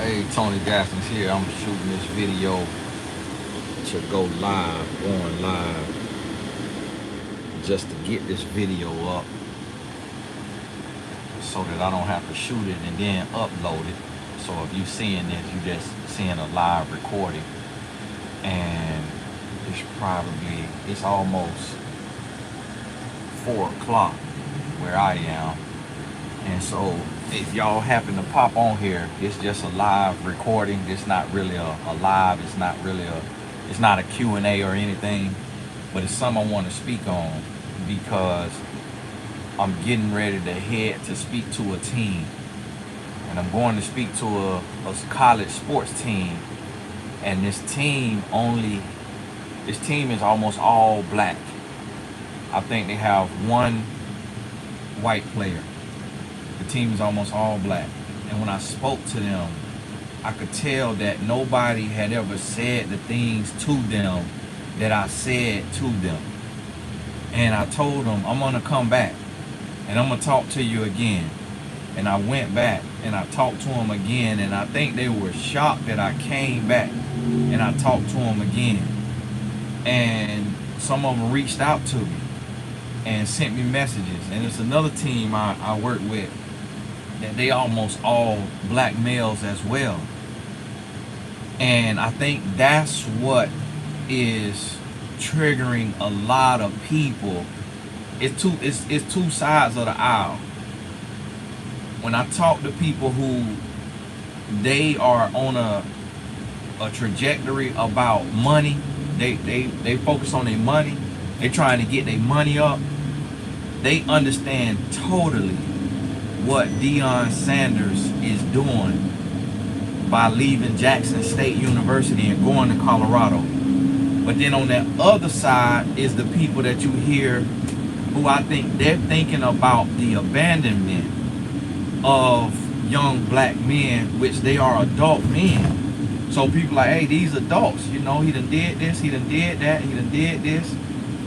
Hey, Tony Gaskins here. I'm shooting this video to go live, going live, just to get this video up so that I don't have to shoot it and then upload it. So if you seeing this, you just seeing a live recording. And it's almost 4 o'clock where I am. And so if y'all happen to pop on here, it's just a live recording. It's not really a live. It's not really it's not a Q&A or anything, but it's something I want to speak on because I'm getting ready to head to speak to a team. And I'm going to speak to a college sports team. And this team is almost all black. I think they have one white player. The team is almost all black. And when I spoke to them, I could tell that nobody had ever said the things to them that I said to them. And I told them, I'm gonna come back and I'm gonna talk to you again. And I went back and I talked to them again, and I think they were shocked that I came back and I talked to them again. And some of them reached out to me and sent me messages. And it's another team I work with that they almost all black males as well. And I think that's what is triggering a lot of people. It's two sides of the aisle. When I talk to people who they are on a trajectory about money, they focus on their money, they trying to get their money up, they understand totally what Deion Sanders is doing by leaving Jackson State University and going to Colorado. But then on that other side is the people that you hear who I think they're thinking about the abandonment of young black men, which they are adult men. So people like, hey, these adults, he done did this, he done did that, he done did this.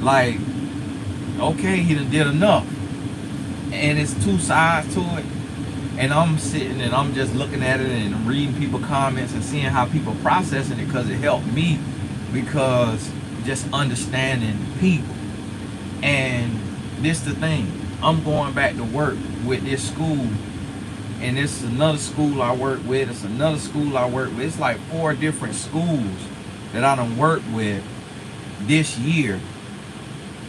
Like, okay, he done did enough. And it's two sides to it. And I'm sitting and I'm just looking at it and reading people's comments and seeing how people processing it, because it helped me, because just understanding people. And this the thing, I'm going back to work with this school, and this is another school I work with, it's another school I work with. It's like 4 different schools that I done worked with this year.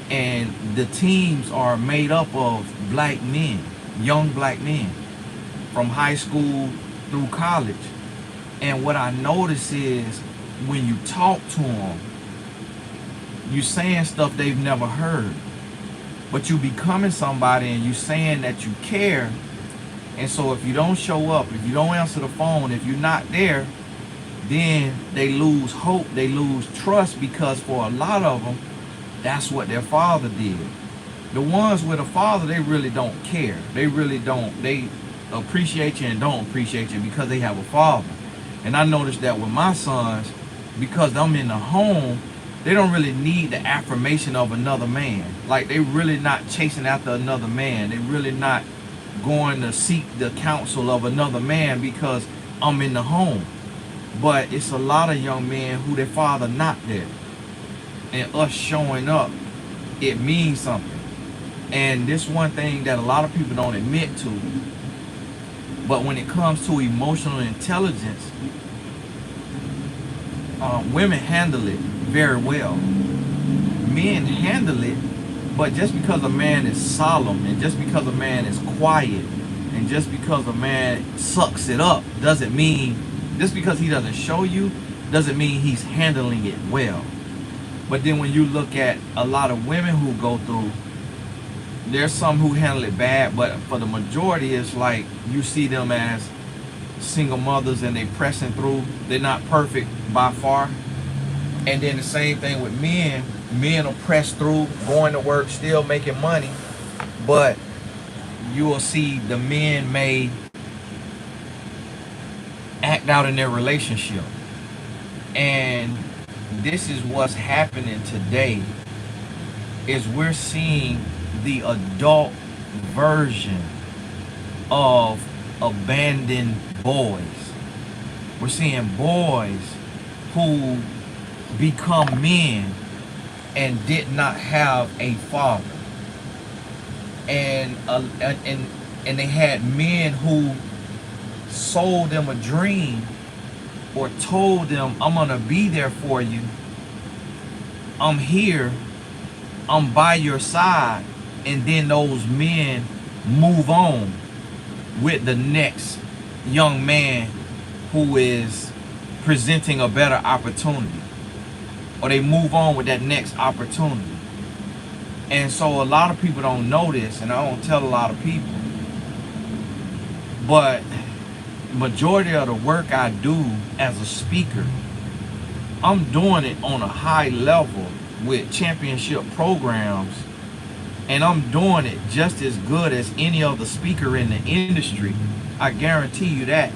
And the teams are made up of black men, young black men, from high school through college. And what I notice is when you talk to them, you saying stuff they've never heard, but you becoming somebody and you saying that you care. And so if you don't show up, if you don't answer the phone, if you're not there, then they lose hope, they lose trust, because for a lot of them, that's what their father did. The ones with a father, they really don't care. They really don't. They appreciate you and don't appreciate you because they have a father. And I noticed that with my sons, because I'm in the home, they don't really need the affirmation of another man. Like, they really not chasing after another man. They really not going to seek the counsel of another man because I'm in the home. But it's a lot of young men who their father not there. And us showing up, it means something. And this one thing that a lot of people don't admit to, but when it comes to emotional intelligence, women handle it very well. Men handle it, but just because a man is solemn, and just because a man is quiet, and just because a man sucks it up, doesn't mean, just because he doesn't show you, doesn't mean he's handling it well. But then when you look at a lot of women who go through, there's some who handle it bad, but for the majority, it's like you see them as single mothers and they pressing through. They're not perfect by far. And then the same thing with men. Men will press through, going to work, still making money, but you will see the men may act out in their relationship. And this is what's happening today, is we're seeing the adult version of abandoned boys. We're seeing boys who become men and did not have a father. And they had men who sold them a dream or told them, I'm gonna be there for you. I'm here. I'm by your side. And then those men move on with the next young man who is presenting a better opportunity. Or they move on with that next opportunity. And so a lot of people don't know this, and I don't tell a lot of people. But majority of the work I do as a speaker, I'm doing it on a high level with championship programs, and I'm doing it just as good as any other speaker in the industry. I guarantee you that.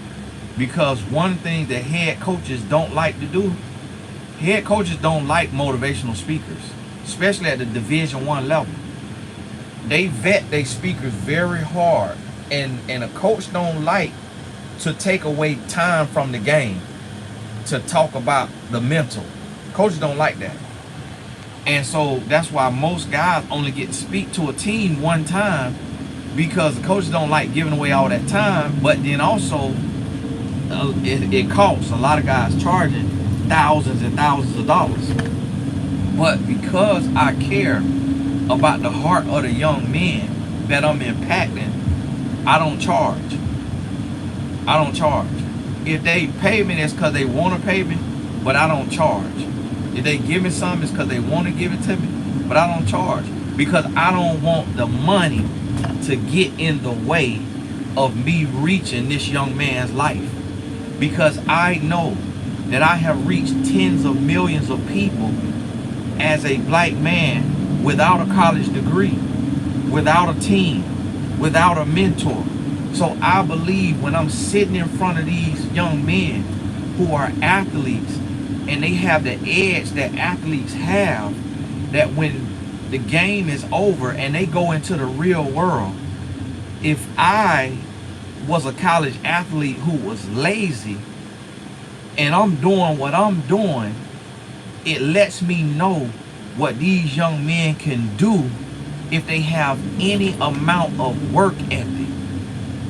Because one thing that head coaches don't like to do, head coaches don't like motivational speakers, especially at the Division I level. They vet their speakers very hard, and a coach don't like to take away time from the game to talk about the mental. Coaches don't like that. And so that's why most guys only get to speak to a team one time, because the coaches don't like giving away all that time. But then also it costs. A lot of guys charging thousands and thousands of dollars. But because I care about the heart of the young men that I'm impacting, I don't charge. I don't charge. If they pay me, that's because they want to pay me, but I don't charge. If they give me something, it's because they want to give it to me, but I don't charge. Because I don't want the money to get in the way of me reaching this young man's life. Because I know that I have reached tens of millions of people as a black man without a college degree, without a team, without a mentor. So I believe when I'm sitting in front of these young men who are athletes, and they have the edge that athletes have, that when the game is over and they go into the real world, if I was a college athlete who was lazy and I'm doing what I'm doing, it lets me know what these young men can do if they have any amount of work ethic.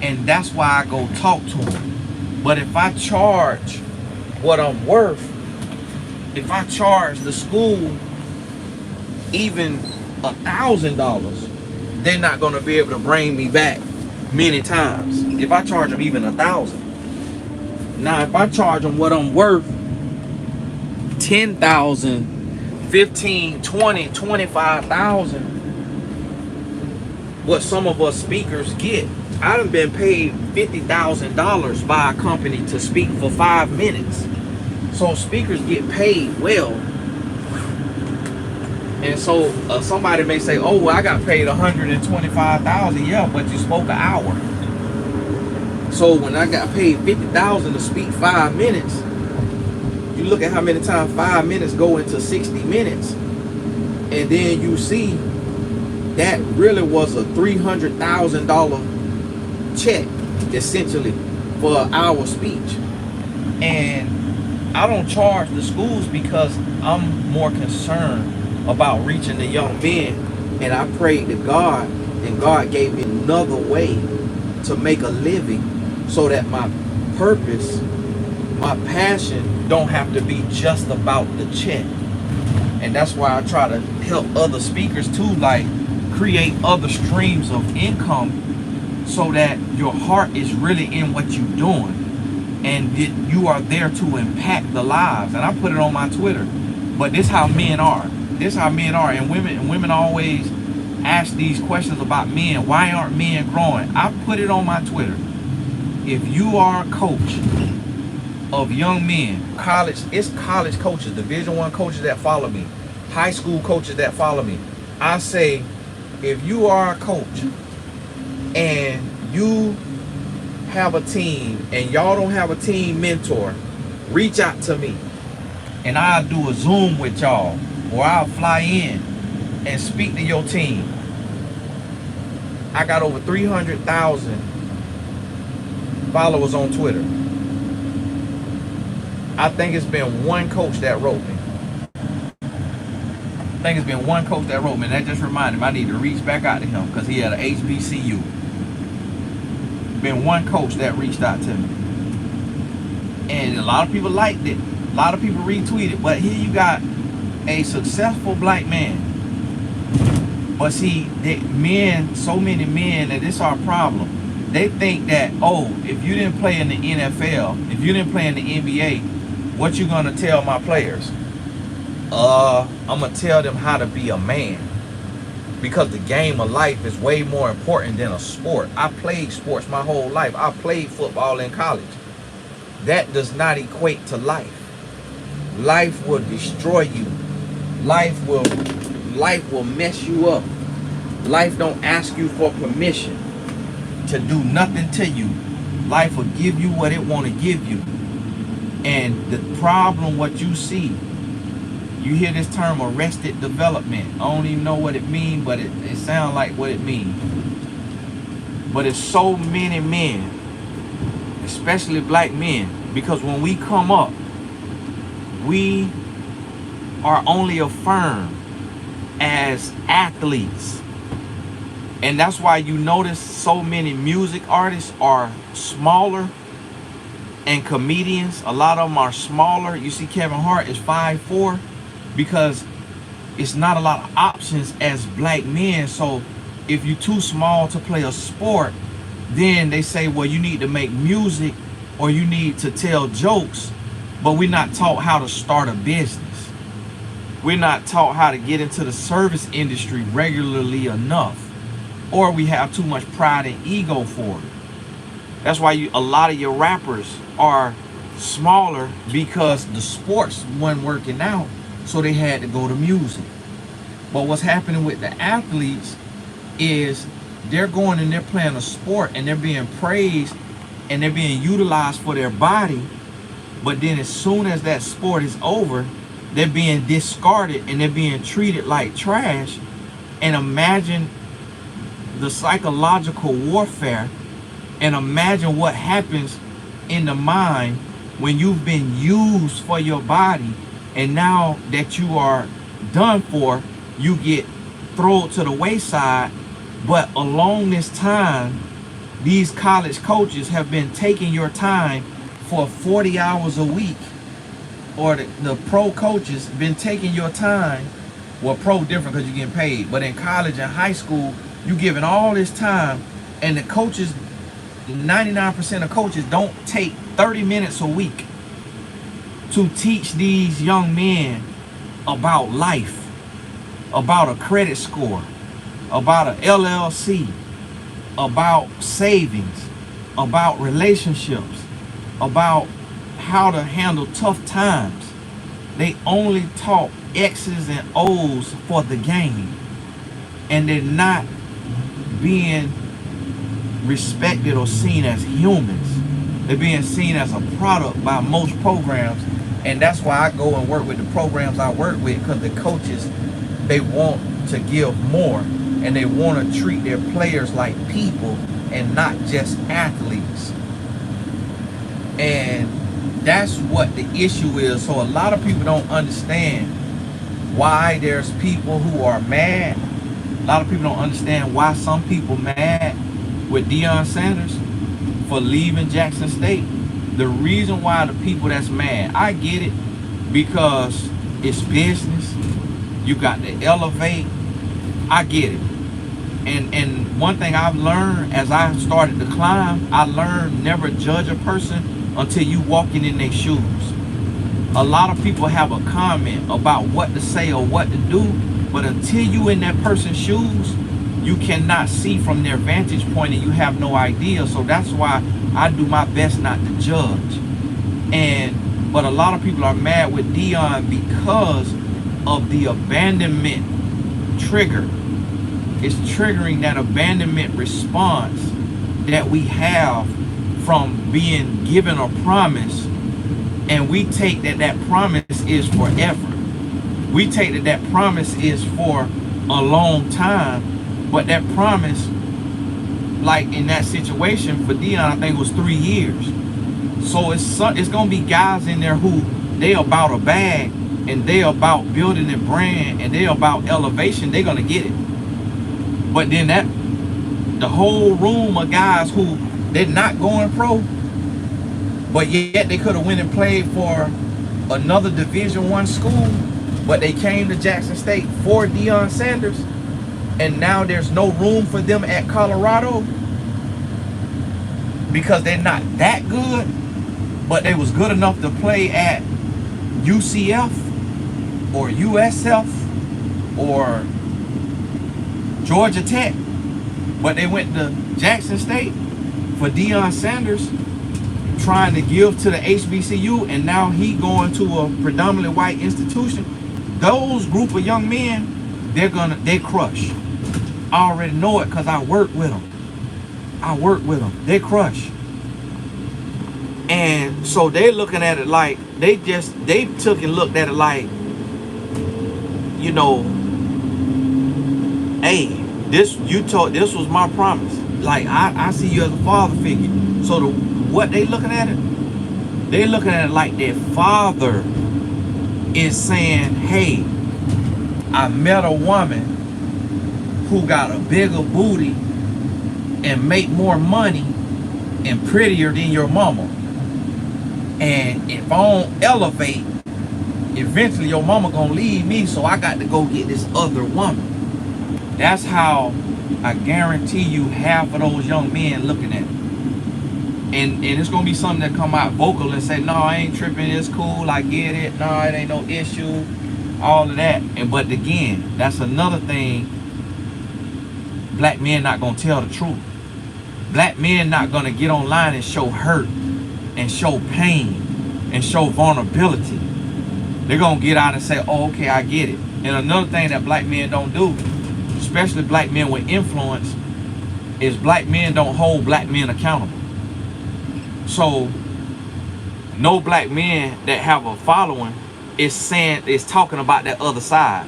And that's why I go talk to them. But if I charge what I'm worth, if I charge the school even $1,000, they're not going to be able to bring me back many times. If I charge them even $1,000. Now, if I charge them what I'm worth, 10,000, 15, 20, 25,000, what some of us speakers get. I done been paid $50,000 by a company to speak for 5 minutes. So speakers get paid well. And so somebody may say, oh, well, I got paid $125,000. Yeah, but you spoke an hour. So when I got paid $50,000 to speak 5 minutes, you look at how many times 5 minutes go into 60 minutes. And then you see that really was a $300,000 check, essentially, for an hour speech. And I don't charge the schools because I'm more concerned about reaching the young men. And I prayed to God, and God gave me another way to make a living so that my purpose, my passion don't have to be just about the check. And that's why I try to help other speakers too, like create other streams of income so that your heart is really in what you're doing. And you are there to impact the lives. And I put it on my Twitter. But this how men are. This how men are. And women always ask these questions about men. Why aren't men growing? I put it on my Twitter. If you are a coach of young men, it's college coaches, Division I coaches that follow me, high school coaches that follow me. I say, if you are a coach and you have a team and y'all don't have a team mentor, reach out to me and I'll do a Zoom with y'all, or I'll fly in and speak to your team. I got over 300,000 followers on Twitter. I think it's been one coach that wrote me. I think it's been one coach that wrote me, and that just reminded me I need to reach back out to him because he had an HBCU. Been one coach that reached out to me, and a lot of people liked it. A lot of people retweeted. But here you got a successful black man. But see, so many men, and this is our problem. They think that, oh, if you didn't play in the NFL, if you didn't play in the NBA, what you gonna tell my players? I'm gonna tell them how to be a man, because the game of life is way more important than a sport. I played sports my whole life. I played football in college. That does not equate to life. Life will destroy you. Life will mess you up. Life don't ask you for permission to do nothing to you. Life will give you what it want to give you. And the problem, what you see, you hear this term arrested development. I don't even know what it means, but it sounds like what it means. But it's so many men, especially black men, because when we come up, we are only affirmed as athletes. And that's why you notice so many music artists are smaller, and comedians, a lot of them are smaller. You see Kevin Hart is 5'4", because it's not a lot of options as black men. So if you're too small to play a sport, then they say, well, you need to make music or you need to tell jokes, but we're not taught how to start a business. We're not taught how to get into the service industry regularly enough, or we have too much pride and ego for it. That's why a lot of your rappers are smaller, because the sports wasn't working out, so they had to go to music. But what's happening with the athletes is they're going and they're playing a sport and they're being praised and they're being utilized for their body, but then as soon as that sport is over, they're being discarded and they're being treated like trash. And imagine the psychological warfare, and imagine what happens in the mind when you've been used for your body, and now that you are done for, you get thrown to the wayside. But along this time, these college coaches have been taking your time for 40 hours a week, or the pro coaches been taking your time. Well, pro different because you're getting paid, but in college and high school, you giving all this time, and the coaches, 99% of coaches don't take 30 minutes a week to teach these young men about life, about a credit score, about an LLC, about savings, about relationships, about how to handle tough times. They only taught X's and O's for the game, and they're not being respected or seen as humans. They're being seen as a product by most programs. And that's why I go and work with the programs I work with, because the coaches, they want to give more, and they want to treat their players like people and not just athletes. And that's what the issue is. So a lot of people don't understand why there's people who are mad. A lot of people don't understand why some people mad with Deion Sanders for leaving Jackson State. The reason why the people that's mad, I get it, because it's business. You got to elevate. I get it. And one thing I've learned as I started to climb, I learned never judge a person until you walking in their shoes. A lot of people have a comment about what to say or what to do, but until you in that person's shoes, you cannot see from their vantage point, and you have no idea. So that's why I do my best not to judge. But a lot of people are mad with Dion because of the abandonment trigger. It's triggering that abandonment response that we have from being given a promise, and we take that promise is forever. We take that promise is for a long time, but that promise, like in that situation for Dion, I think it was 3 years. So it's gonna be guys in there who they about a bag, and they about building a brand, and they about elevation. They're gonna get it. But then the whole room of guys who they're not going pro, but yet they could have went and played for another Division I school, but they came to Jackson State for Deion Sanders, and now there's no room for them at Colorado because they're not that good, but they was good enough to play at UCF or USF or Georgia Tech, but they went to Jackson State for Deion Sanders, trying to give to the HBCU, and now he going to a predominantly white institution. Those group of young men, they crush. I already know it because I work with them. They crush. And so they looking at it like they took and looked at it like, you know, hey, this was my promise. Like I see you as a father figure. So what they looking at it? They looking at it like their father is saying, hey, I met a woman who got a bigger booty and make more money and prettier than your mama. And if I don't elevate, eventually your mama gonna leave me, so I got to go get this other woman. That's how I guarantee you half of those young men looking at it. And it's gonna be something that come out vocal and say, no, I ain't tripping, it's cool, I get it, no, it ain't no issue, all of that. But again, that's another thing. Black men not gonna tell the truth. Black men not gonna get online and show hurt and show pain and show vulnerability. They're gonna get out and say, oh, okay, I get it. And another thing that black men don't do, especially black men with influence, is black men don't hold black men accountable. So no black men that have a following is talking about that other side.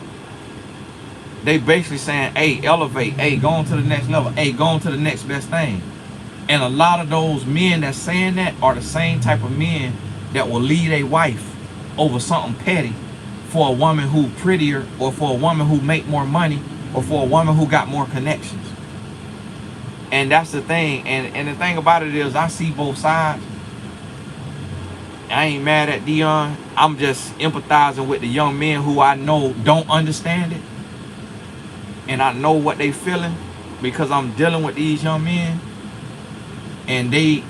They basically saying, hey, elevate, hey, go on to the next level, hey, go on to the next best thing. And a lot of those men that's saying that are the same type of men that will leave a wife over something petty for a woman who prettier, or for a woman who make more money, or for a woman who got more connections. And that's the thing. And the thing about it is, I see both sides. I ain't mad at Dion. I'm just empathizing with the young men who I know don't understand it. And I know what they feeling because I'm dealing with these young men. And a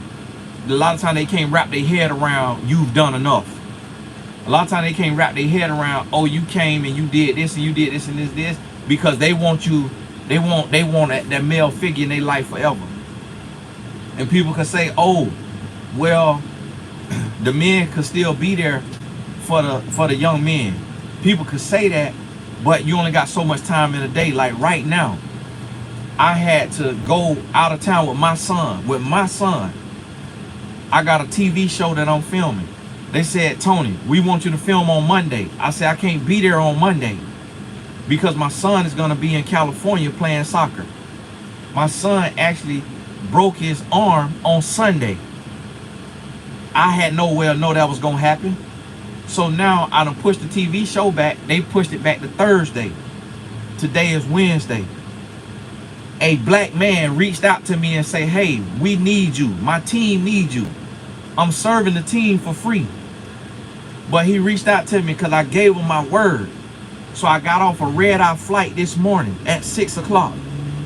lot of times they can't wrap their head around, you've done enough. A lot of times they can't wrap their head around, oh, you came and you did this and you did this and this, because they want you, they want that male figure in their life forever. And people could say, oh, well, the men could still be there for the young men. People could say that, but you only got so much time in a day. Like right now, I had to go out of town with my son. I got a TV show that I'm filming. They said, Tony, we want you to film on Monday. I said, I can't be there on Monday because my son is gonna be in California playing soccer. My son actually broke his arm on Sunday. I had nowhere to know that was gonna happen. So now I done pushed the TV show back. They pushed it back to Thursday. Today is Wednesday. A black man reached out to me and say, hey, we need you. My team needs you. I'm serving the team for free. But he reached out to me because I gave him my word. So I got off a red-eye flight this morning at 6 o'clock.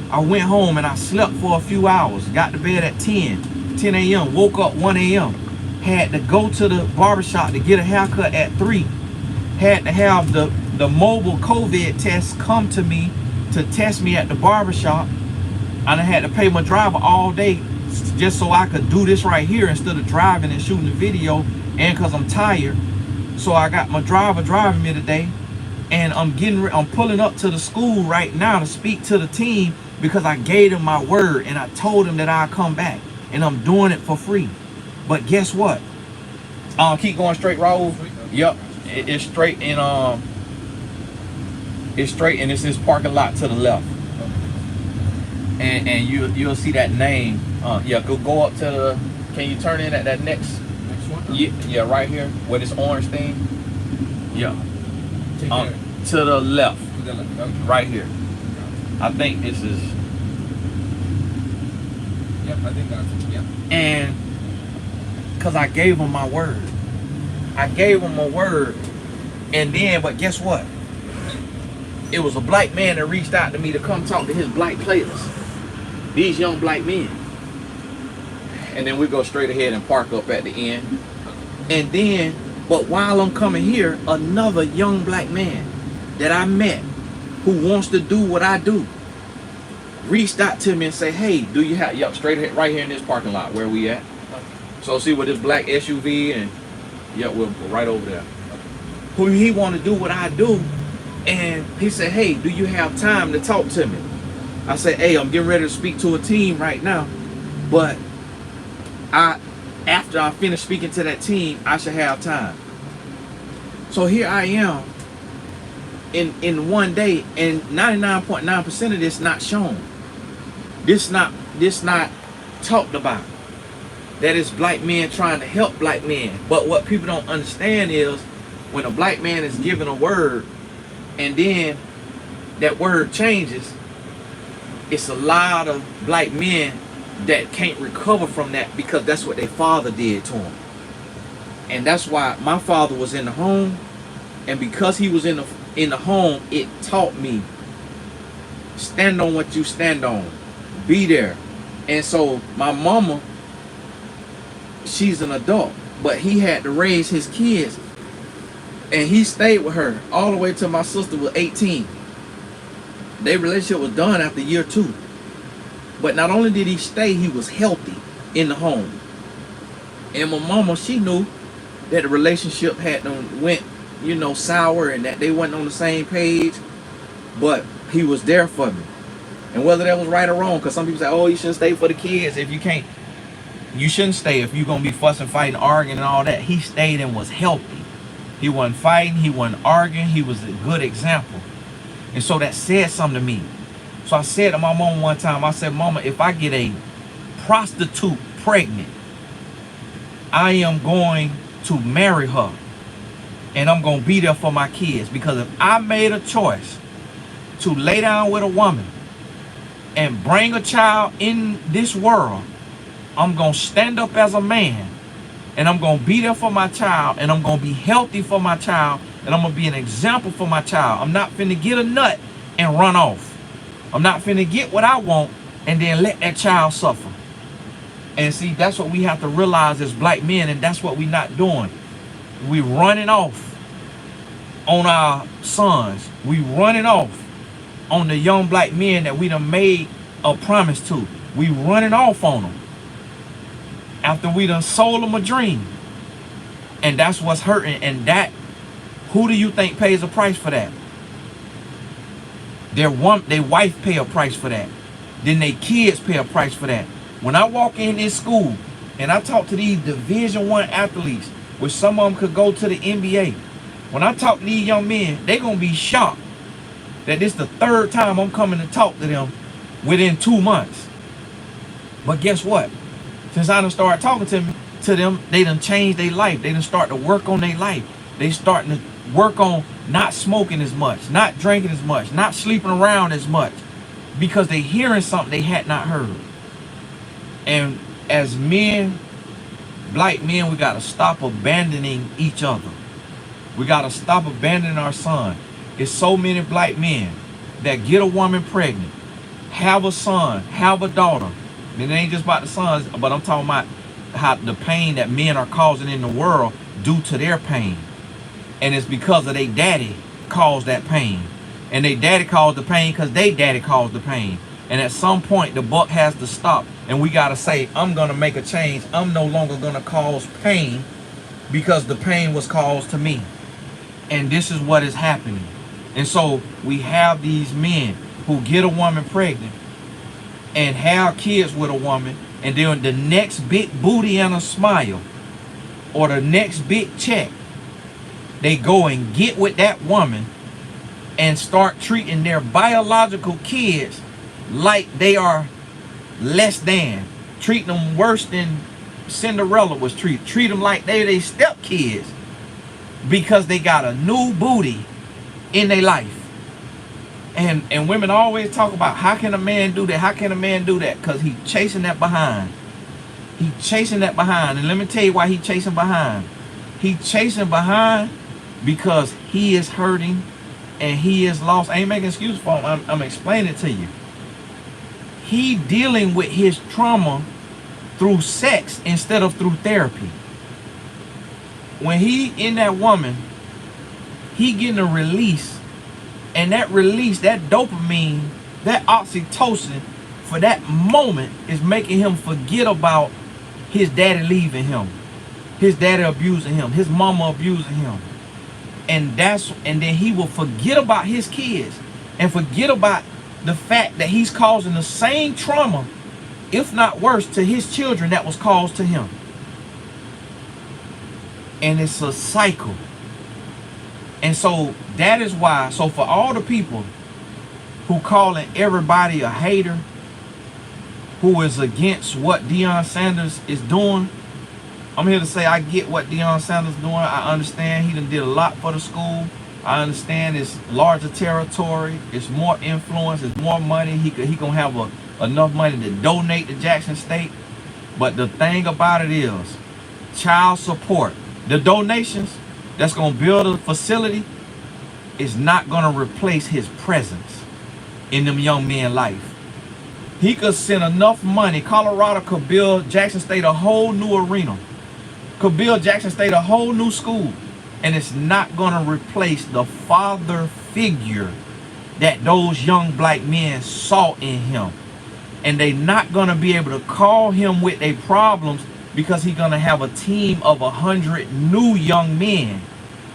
I went home and I slept for a few hours. Got to bed at 10 a.m. Woke up 1 a.m. Had to go to the barbershop to get a haircut at 3. Had to have the mobile COVID test come to me to test me at the barbershop. And I had to pay my driver all day just so I could do this right here instead of driving and shooting the video, and because I'm tired. So I got my driver driving me today, and I'm pulling up to the school right now to speak to the team because I gave them my word and I told them that I'd come back, and I'm doing it for free. But guess what? Keep going straight, Raul. Yep, it's straight, and it's this parking lot to the left. And you'll see that name. Yeah, go up to the. Can you turn in at that next? Yeah, right here, where this orange thing. Yeah. Take To the left. to the left. Okay. Right here. I think this is. Yep, I think that's it. Yeah. And because I gave him my word. I gave him a word. And then, but guess what? It was a black man that reached out to me to come talk to his black players. These young black men. And then we go straight ahead and park up at the end. And then, but while I'm coming here, another young black man that I met who wants to do what I do reached out to me and say, hey, do you have, yep, straight ahead, right here in this parking lot where we at. So see with this black SUV and, yep, we're right over there. Who he want to do what I do. And he said, hey, do you have time to talk to me? I said, hey, I'm getting ready to speak to a team right now. But after I finish speaking to that team, I should have time. So here I am in one day, and 99.9% of this not shown. This not talked about. That is black men trying to help black men. But what people don't understand is when a black man is given a word and then that word changes, it's a lot of black men that can't recover from that because that's what their father did to them. And that's why my father was in the home, and because he was in the home, it taught me, stand on what you stand on, be there. And so my mama, she's an adult, but he had to raise his kids, and he stayed with her all the way till my sister was 18. Their relationship was done after year 2. But not only did he stay, he was healthy in the home. And my mama, she knew that the relationship had went, sour, and that they wasn't on the same page. But he was there for me. And whether that was right or wrong, because some people say, oh, you shouldn't stay for the kids if you can't. You shouldn't stay if you're going to be fussing, fighting, arguing, and all that. He stayed and was healthy. He wasn't fighting. He wasn't arguing. He was a good example. And so that said something to me. So I said to my mom one time, I said, Mama, if I get a prostitute pregnant, I am going to marry her. And I'm going to be there for my kids. Because if I made a choice to lay down with a woman and bring a child in this world, I'm going to stand up as a man. And I'm going to be there for my child. And I'm going to be healthy for my child. And I'm going to be an example for my child. I'm not finna get a nut and run off. I'm not finna get what I want and then let that child suffer. And see, that's what we have to realize as black men, and that's what we're not doing. We running off on our sons. We running off on the young black men that we done made a promise to. We running off on them after we done sold them a dream. And that's what's hurting. And that, who do you think pays a price for that? Their wife pay a price for that. Then their kids pay a price for that. When I walk in this school and I talk to these Division I athletes, which some of them could go to the NBA, when I talk to these young men, they're going to be shocked that this is the 3rd time I'm coming to talk to them within 2 months. But guess what? Since I done started talking to them, they done changed their life. They done start to work on their life. They starting to work on not smoking as much, not drinking as much, not sleeping around as much, because they hearing something they had not heard. And as men, black men, we got to stop abandoning each other. We got to stop abandoning our son. It's so many black men that get a woman pregnant, have a son, have a daughter. And it ain't just about the sons, but I'm talking about how the pain that men are causing in the world due to their pain. And it's because of their daddy caused that pain. And their daddy caused the pain because their daddy caused the pain. And at some point, the buck has to stop. And we got to say, I'm going to make a change. I'm no longer going to cause pain because the pain was caused to me. And this is what is happening. And so we have these men who get a woman pregnant and have kids with a woman. And then the next big booty and a smile, or the next big check, they go and get with that woman and start treating their biological kids like they are less than, treating them worse than Cinderella was treated. Treat them like they stepkids because they got a new booty in their life. And women always talk about, how can a man do that? How can a man do that? Because he chasing that behind. He chasing that behind. And let me tell you why he chasing behind. He chasing behind because he is hurting and he is lost. I ain't making excuses for him. I'm explaining it to you. He dealing with his trauma through sex instead of through therapy. When he in that woman, he getting a release. And that release, that dopamine, that oxytocin, for that moment is making him forget about his daddy leaving him, his daddy abusing him, his mama abusing him. And then he will forget about his kids and forget about the fact that he's causing the same trauma, if not worse, to his children that was caused to him. And it's a cycle. And so that is why, so for all the people who calling everybody a hater, who is against what Deion Sanders is doing, I'm here to say I get what Deion Sanders is doing. I understand he done did a lot for the school. I understand it's larger territory, it's more influence, it's more money. He gonna have enough money to donate to Jackson State. But the thing about it is, child support, the donations that's gonna build a facility is not gonna replace his presence in them young men's life. He could send enough money. Colorado could build Jackson State a whole new arena, could build Jackson State a whole new school, and it's not gonna replace the father figure that those young black men saw in him. And they not gonna be able to call him with their problems because he's gonna have a team of 100 new young men.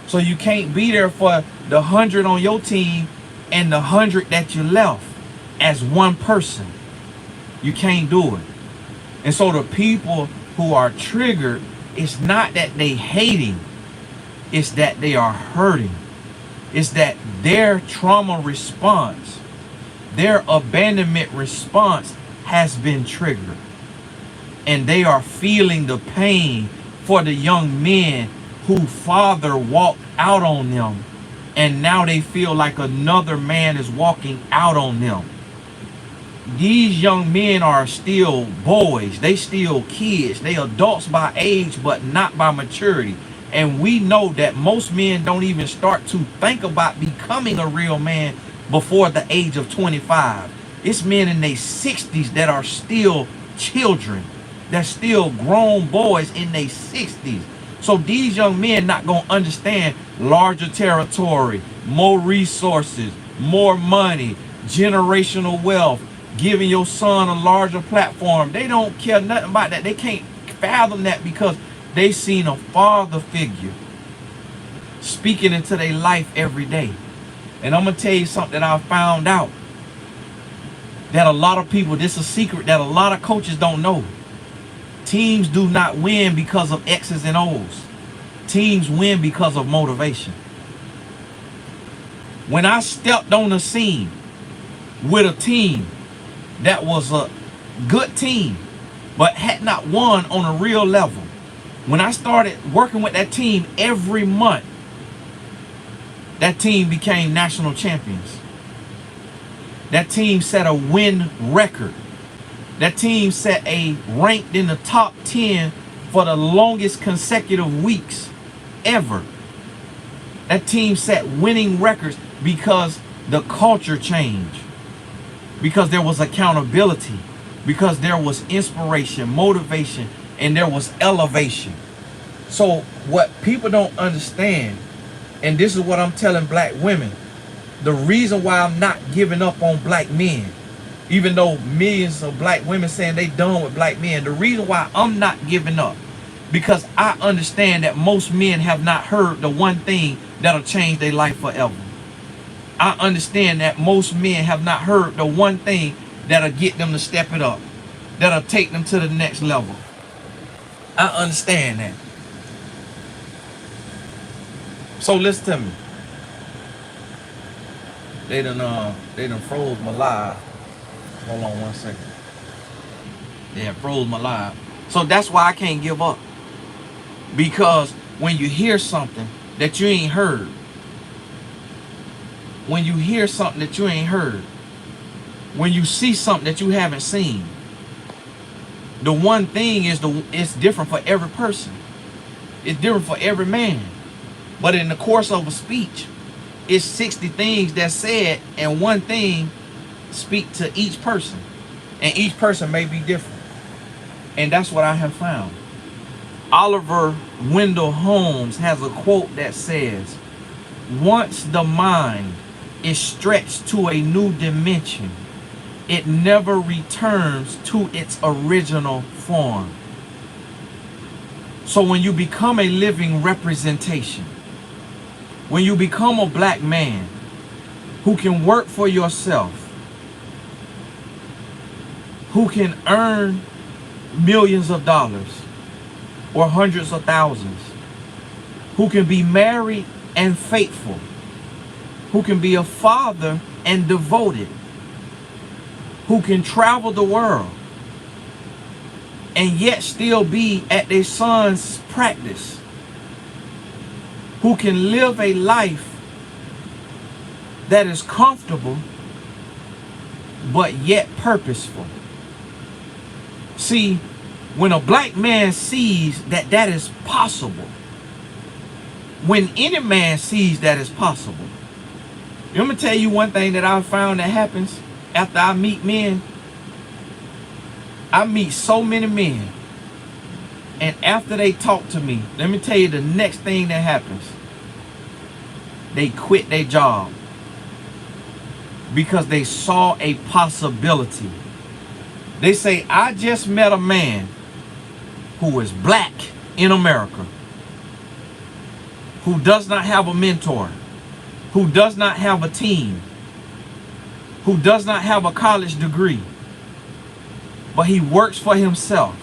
So you can't be there for the 100 on your team and the 100 that you left as one person. You can't do it. And so the people who are triggered, it's not that they hating, it's that they are hurting. It's that their trauma response, their abandonment response has been triggered. And they are feeling the pain for the young men who father walked out on them, and now they feel like another man is walking out on them. These young men are still boys, they still kids, they adults by age but not by maturity. And we know that most men don't even start to think about becoming a real man before the age of 25. It's men in their 60s that are still children, that's still grown boys in their 60s. So these young men not going to understand larger territory, more resources, more money, generational wealth, giving your son a larger platform. They don't care nothing about that. They can't fathom that because they seen a father figure speaking into their life every day. And I'm going to tell you something that I found out. That a lot of people, this is a secret that a lot of coaches don't know. Teams do not win because of X's and O's. Teams win because of motivation. When I stepped on the scene with a team that was a good team, but had not won on a real level, when I started working with that team every month, that team became national champions. That team set a win record. That team set a ranked in the top 10 for the longest consecutive weeks ever. That team set winning records because the culture changed. Because there was accountability. Because there was inspiration, motivation, and there was elevation. So what people don't understand, and this is what I'm telling black women, the reason why I'm not giving up on black men, even though millions of black women saying they done with black men, the reason why I'm not giving up, because I understand that most men have not heard the one thing that'll change their life forever. I understand that most men have not heard the one thing that'll get them to step it up, that'll take them to the next level. I understand that. So listen to me. They done froze my live. Hold on one second. They have froze my live. So that's why I can't give up. Because when you hear something that you ain't heard, when you hear something that you ain't heard, when you see something that you haven't seen, the one thing is it's different for every person. It's different for every man. But in the course of a speech, it's 60 things that's said, and one thing speak to each person. And each person may be different. And that's what I have found. Oliver Wendell Holmes has a quote that says, once the mind is stretched to a new dimension, it never returns to its original form. So when you become a living representation, when you become a black man who can work for yourself, who can earn millions of dollars or hundreds of thousands, who can be married and faithful, who can be a father and devoted, who can travel the world and yet still be at their son's practice, who can live a life that is comfortable but yet purposeful. See, when a black man sees that that is possible, when any man sees that it's possible, let me tell you one thing that I've found that happens after I meet men. I meet so many men, and after they talk to me, let me tell you the next thing that happens. They quit their job because they saw a possibility. They say, I just met a man who is black in America, who does not have a mentor, who does not have a team, who does not have a college degree, but he works for himself.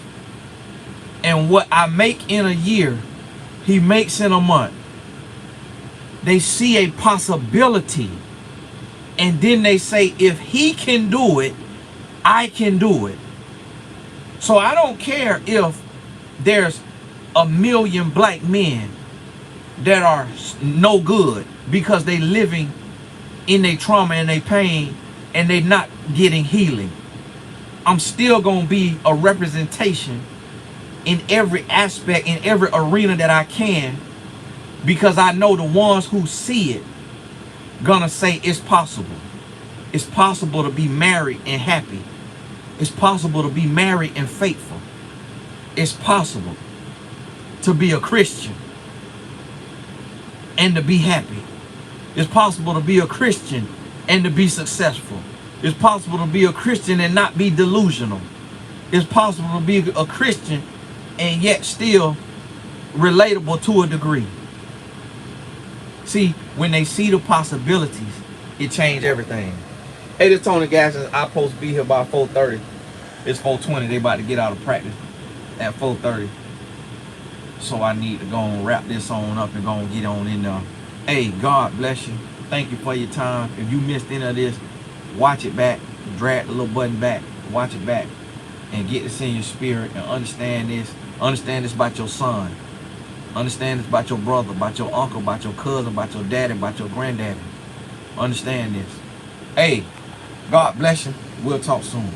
And what I make in a year, he makes in a month. They see a possibility, and then they say, if he can do it, I can do it. So I don't care if there's a million black men that are no good because they living in their trauma and their pain and they not getting healing. I'm still going to be a representation in every aspect, in every arena that I can, because I know the ones who see it gonna say it's possible. It's possible to be married and happy. It's possible to be married and faithful. It's possible to be a Christian and to be happy. It's possible to be a Christian and to be successful. It's possible to be a Christian and not be delusional. It's possible to be a Christian and yet still relatable to a degree. See, when they see the possibilities, it changed everything. Hey, this Tony Gaskins. I'm supposed to be here by 4:30. It's 4:20. They about to get out of practice at 4:30. So I need to go and wrap this on up and go and get on in there. Hey, God bless you. Thank you for your time. If you missed any of this, watch it back. Drag the little button back. Watch it back. And get this in your spirit and understand this. Understand this about your son. Understand this about your brother, about your uncle, about your cousin, about your daddy, about your granddaddy. Understand this. Hey, God bless you. We'll talk soon.